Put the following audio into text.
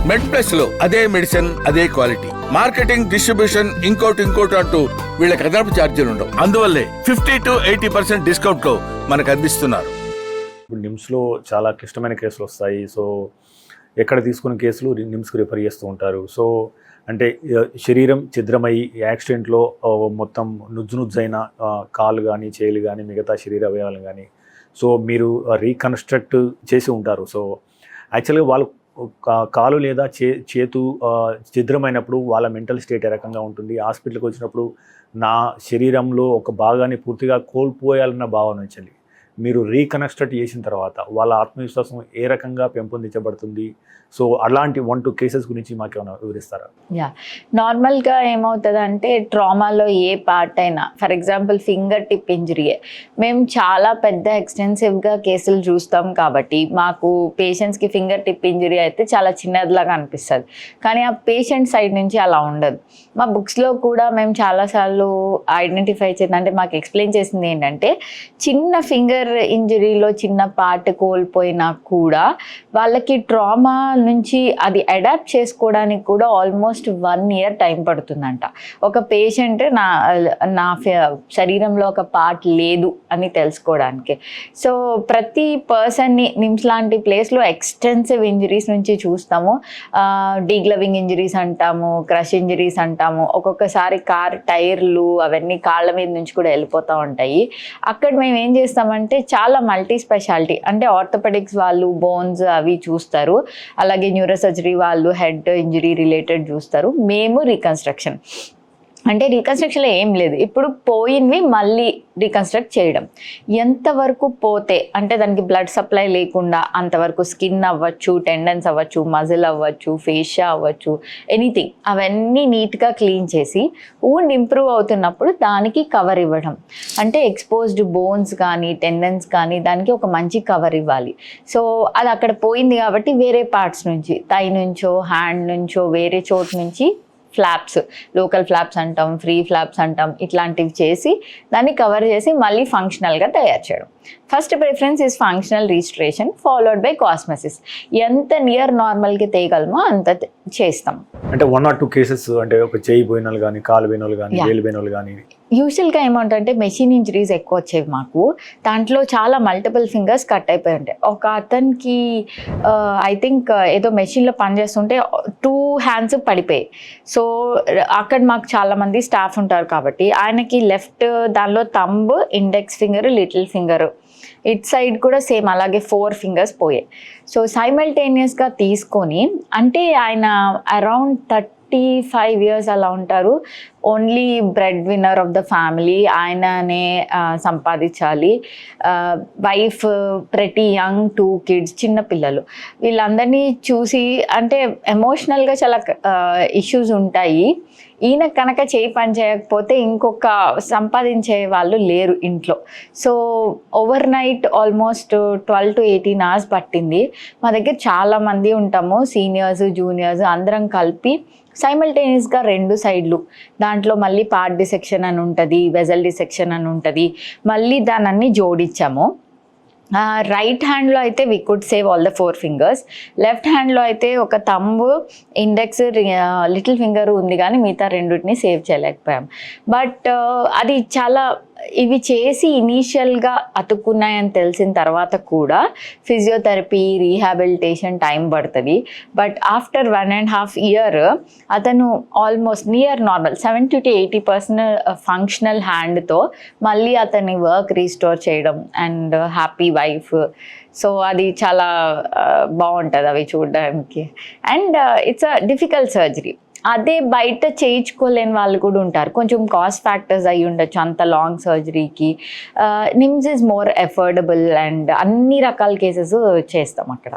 మెడ్ plus లో అదే medicine అదే క్వాలిటీ, మార్కెటింగ్ డిస్ట్రిబ్యూషన్ ఇంకోటి అంటూ వీళ్ళకి అదనపు ఛార్జీలు ఉండవు. అందువల్లే 50 to 80% డిస్కౌంట్ లో మనకు అందిస్తున్నారు. ఇప్పుడు నిమ్స్లో చాలా క్లిష్టమైన కేసులు వస్తాయి. సో ఎక్కడ తీసుకున్న కేసులు నిమ్స్కి రిఫర్ చేస్తూ ఉంటారు. సో అంటే శరీరం ఛిద్రమై యాక్సిడెంట్లో మొత్తం నుజ్జునైన కాలు కానీ చేతులు కానీ మిగతా శరీర అవయవాలు కానీ సో మీరు రీకన్స్ట్రక్ట్ చేసి ఉంటారు. సో యాక్చువల్గా వాళ్ళు కాలు లేదా చేతు ఛిద్రమైనప్పుడు వాళ్ళ మెంటల్ స్టేట్ ఏ రకంగా ఉంటుంది? హాస్పిటల్కి వచ్చినప్పుడు నా శరీరంలో ఒక భాగాన్ని పూర్తిగా కోల్పోయాలన్న భావన నుంచి మీరు రీకన్స్ట్రక్ట్ చేసిన తర్వాత వాళ్ళ ఆత్మవిశ్వాసం ఏ రకంగా పెంపొందించబడుతుంది? సో అలాంటి 1-2 కేసెస్ గురించి మాకు ఏమైనా వివరిస్తారా? నార్మల్గా ఏమవుతుందంటే ట్రామాలో ఏ పార్ట్ అయినా, ఫర్ ఎగ్జాంపుల్ ఫింగర్ టిప్ ఇంజరీయే, మేము చాలా పెద్ద ఎక్స్టెన్సివ్గా కేసులు చూస్తాం కాబట్టి మాకు పేషెంట్స్కి ఫింగర్ టిప్ ఇంజరీ అయితే చాలా చిన్నదిలాగా అనిపిస్తుంది. కానీ ఆ పేషెంట్ సైడ్ నుంచి అలా ఉండదు. మా బుక్స్లో కూడా మేము చాలాసార్లు ఐడెంటిఫై చేసింది, అంటే మాకు ఎక్స్ప్లెయిన్ చేసింది ఏంటంటే, చిన్న ఫింగర్ ఇంజరీలో చిన్న పార్ట్ కోల్పోయినా కూడా వాళ్ళకి ట్రామా నుంచి అది అడాప్ట్ చేసుకోవడానికి కూడా ఆల్మోస్ట్ 1 year టైం పడుతుందంట. ఒక పేషెంట్ నా శరీరంలో ఒక పార్ట్ లేదు అని తెలుసుకోవడానికి. సో ప్రతి పర్సన్ని నిమ్స్ లాంటి ప్లేస్లో ఎక్స్టెన్సివ్ ఇంజరీస్ నుంచి చూస్తాము. డీగ్లవింగ్ ఇంజరీస్ అంటాము, క్రష్ ఇంజరీస్ అంటాము. ఒక్కొక్కసారి కార్ టైర్లు అవన్నీ కాళ్ళ మీద నుంచి కూడా వెళ్ళిపోతూ ఉంటాయి. అక్కడ మేము ఏం చేస్తామంటే చాలా మల్టీ స్పెషాలిటీ, అంటే ఆర్థోపెడిక్స్ వాళ్ళు బోన్స్ అవి చూస్తారు, అలాగే న్యూరో సర్జరీ వాళ్ళు హెడ్ ఇంజరీ రిలేటెడ్ చూస్తారు. మేము రీకన్స్ట్రక్షన్, అంటే రీకన్స్ట్రక్షన్లో ఏం లేదు, ఇప్పుడు పోయినవి మళ్ళీ రీకన్స్ట్రక్ట్ చేయడం. ఎంతవరకు పోతే అంటే దానికి బ్లడ్ సప్లై లేకుండా అంతవరకు స్కిన్ అవ్వచ్చు, టెండన్స్ అవ్వచ్చు, మజిల్ అవ్వచ్చు, ఫేషియా అవ్వచ్చు, ఎనీథింగ్ అవన్నీ నీట్గా క్లీన్ చేసి వూండ్ ఇంప్రూవ్ అవుతున్నప్పుడు దానికి కవర్ ఇవ్వడం. అంటే ఎక్స్పోజ్డ్ బోన్స్ కానీ టెండన్స్ కానీ దానికి ఒక మంచి కవర్ ఇవ్వాలి. సో అది అక్కడ పోయింది కాబట్టి వేరే పార్ట్స్ నుంచి, థై నుంచో హ్యాండ్ నుంచో వేరే చోటు నుంచి ఫ్లాప్స్, లోకల్ ఫ్లాప్స్ అంటాం, ఫ్రీ ఫ్లాప్స్ అంటాం, ఇట్లాంటివి చేసి దాన్ని కవర్ చేసి మళ్ళీ ఫంక్షనల్గా తయారు చేయడం. First preference is functional restoration followed by cosmesis. ఎంత నియర్ నార్మల్కి తేయగలమో అంత చేస్తాం. అంటే 1 or 2 కేసెస్, అంటే ఒక చేయి పోయిన వాళ్ళు కానీ, కాలు పోయిన వాళ్ళు కానీ, వేలు పోయిన వాళ్ళు కానీ. యూజువల్గా ఏమంటే మెషిన్ ఇంజరీస్ ఎక్కువ వచ్చేవి మాకు. దాంట్లో చాలా మల్టిపుల్ ఫింగర్స్ కట్ అయిపోయి ఉంటాయి. ఒక అతనికి ఐ థింక్ ఏదో మెషిన్లో పనిచేస్తుంటే 2 hands పడిపోయాయి. సో అక్కడ మాకు చాలామంది స్టాఫ్ ఉంటారు కాబట్టి ఆయనకి లెఫ్ట్ దానిలో thumb, index finger, little finger, it side కూడా సేమ్ అలాగే 4 fingers పోయాయి. సో సైమల్టేనియస్గా తీసుకొని, అంటే ఆయన అరౌండ్ 35 years అలా ఉంటారు. Only bread winner of the family, ఆయననే సంపాదించాలి. వైఫ్ ప్రెటీ యంగ్, 2 kids, చిన్న పిల్లలు. వీళ్ళందరినీ చూసి అంటే ఎమోషనల్గా చాలా ఇష్యూస్ ఉంటాయి. ఈయన కనుక చేయి పని చేయకపోతే ఇంకొక సంపాదించే వాళ్ళు లేరు ఇంట్లో. So over night almost 12 to 18 hours పట్టింది. మా దగ్గర చాలామంది ఉంటాము, సీనియర్స్ జూనియర్స్ అందరం కలిపి సైమల్టేనియస్గా 2 sides, దాంట్లో మళ్ళీ పార్ట్ డిసెక్షన్ అని ఉంటుంది, వెజల్ డిసెక్షన్ అని ఉంటుంది, మళ్ళీ దాన్ని జోడించాము. రైట్ హ్యాండ్లో అయితే we could save all the 4 fingers. Left హ్యాండ్లో అయితే ఒక థంబ్, ఇండెక్స్, లిటిల్ ఫింగర్ ఉంది కానీ మిగతా 2 సేవ్ చేయలేకపోయాం. బట్ అది చాలా ఇవి చేసి ఇనీషియల్గా అతుక్కున్నాయని తెలిసిన తర్వాత కూడా ఫిజియోథెరపీ, రీహాబిలిటేషన్ టైం పడుతుంది. బట్ ఆఫ్టర్ 1.5 years అతను almost near normal 70 to 80% functional హ్యాండ్తో మళ్ళీ అతని వర్క్ రీస్టోర్ చేయడం అండ్ హ్యాపీ వైఫ్. సో అది చాలా బాగుంటుంది అవి చూడడానికి. And it's a difficult surgery. అదే బయట చేయించుకోలేని వాళ్ళు కూడా ఉంటారు, కొంచెం కాస్ట్ ఫ్యాక్టర్స్ అయ్యి ఉండొచ్చు అంత లాంగ్ సర్జరీకి. NIMS is more affordable and అన్ని రకాల కేసెస్ చేస్తాం అక్కడ.